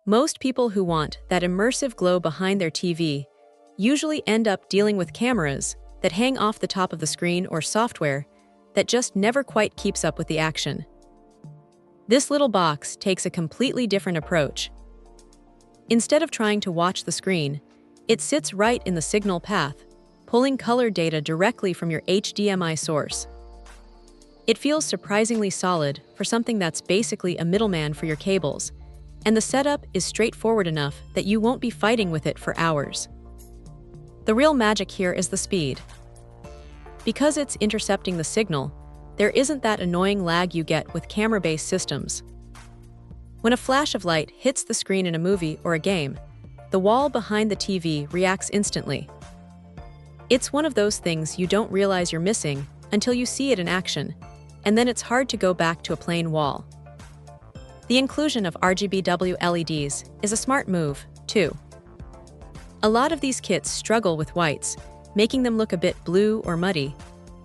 Most people who want that immersive glow behind their TV usually end up dealing with cameras that hang off the top of the screen or software that just never quite keeps up with the action. This little box takes a completely different approach. Instead of trying to watch the screen, it sits right in the signal path, pulling color data directly from your HDMI source. It feels surprisingly solid for something that's basically a middleman for your cables, and the setup is straightforward enough that you won't be fighting with it for hours. The real magic here is the speed. Because it's intercepting the signal, there isn't that annoying lag you get with camera-based systems. When a flash of light hits the screen in a movie or a game, the wall behind the TV reacts instantly. It's one of those things you don't realize you're missing until you see it in action, and then it's hard to go back to a plain wall. The inclusion of RGBW LEDs is a smart move, too. A lot of these kits struggle with whites, making them look a bit blue or muddy,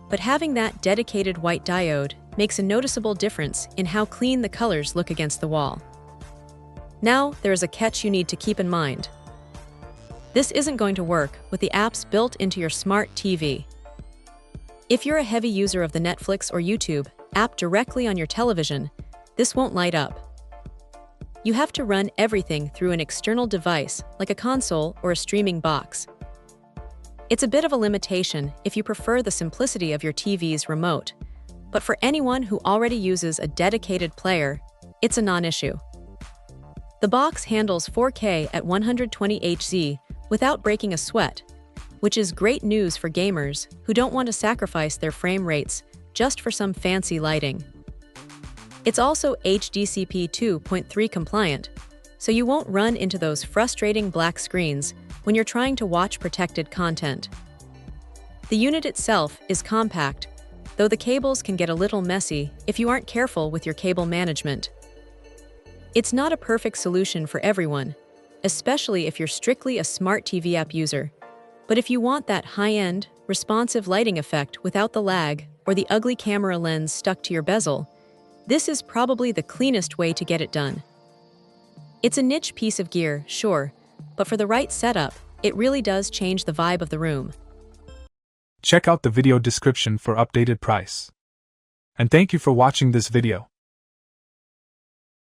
but having that dedicated white diode makes a noticeable difference in how clean the colors look against the wall. Now, there is a catch you need to keep in mind. This isn't going to work with the apps built into your smart TV. If you're a heavy user of the Netflix or YouTube app directly on your television, this won't light up. You have to run everything through an external device like a console or a streaming box. It's a bit of a limitation if you prefer the simplicity of your TV's remote, but for anyone who already uses a dedicated player, it's a non-issue. The box handles 4K at 120Hz without breaking a sweat, which is great news for gamers who don't want to sacrifice their frame rates just for some fancy lighting. It's also HDCP 2.3 compliant, so you won't run into those frustrating black screens when you're trying to watch protected content. The unit itself is compact, though the cables can get a little messy if you aren't careful with your cable management. It's not a perfect solution for everyone, especially if you're strictly a smart TV app user. But if you want that high-end, responsive lighting effect without the lag or the ugly camera lens stuck to your bezel, this is probably the cleanest way to get it done. It's a niche piece of gear, sure, but for the right setup, it really does change the vibe of the room. Check out the video description for updated price. And thank you for watching this video.